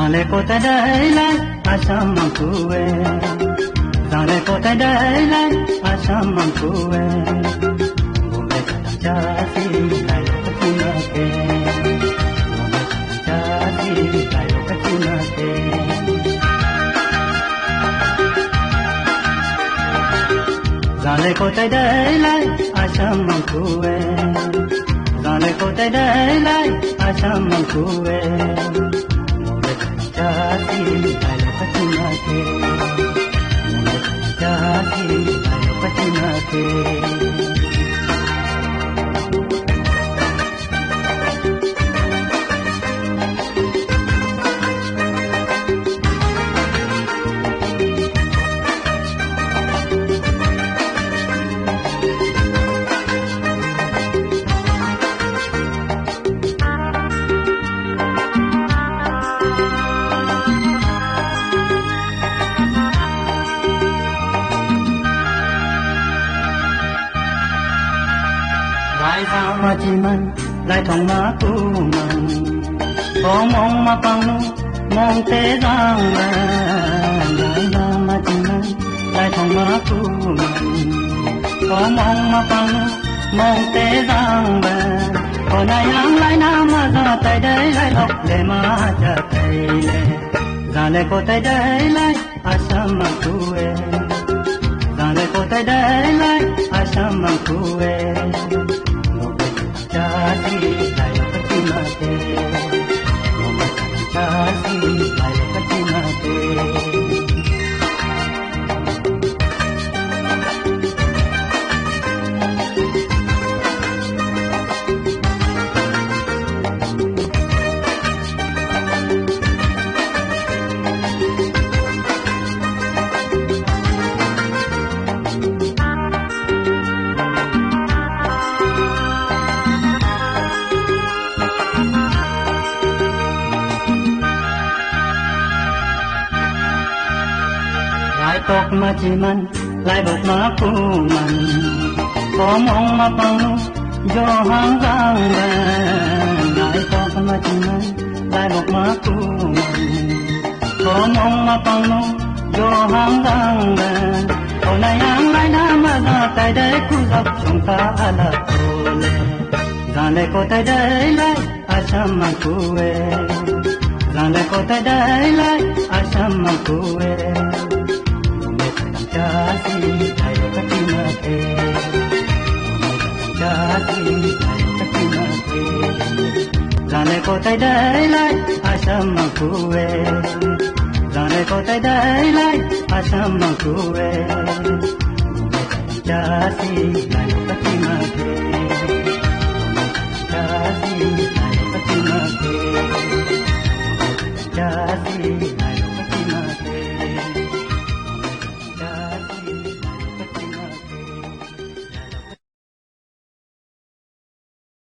Zale ko ta dai lai asam kuwe Zale ko ta dai lai asam kuwe Bole ta si lai katuna ke Bole ta si lai katuna ke Zale ko ta dai lai asam kuwe Zale ko ta dai lai asam kuwe Jati ayo katuna ke, jati ayo katuna ke. Lai sama jiman, lai thong ma tu man, Kong mong ma pang nu, mong te giang man. Lai sama jiman, lai thong ma tu man, Kong mong ma pang nu, mong te giang man. Ko na yang lai na ma za tai dai lai lok le ma cha tai le, Za le ko tai dai lai asam ma tu e, Za le ko tai dai lai asam ma tu e. Jati ayo katuna ke, jati ayo katuna ke. Lai tok ma jiman, lai bok ma pu man, Ko mong ma pang nu, jo hang gang ban. Lai tok ma jiman, lai bok ma pu man, Ko mong ma pang nu, jo hang gang ban. Ko na yang lai na ma za tai dai ku zap chung ta ala ole. Zale ko tai dai lai asam ma ku e, Zale ko tai dai lai asam ma ku e. Jati ayo katuna ke, jati ayo katuna ke. Zale ko tai dai lai asam kuwe, Zale ko tai dai lai asam kuwe. Jati ayo katuna ke, jati ayo katuna ke, jati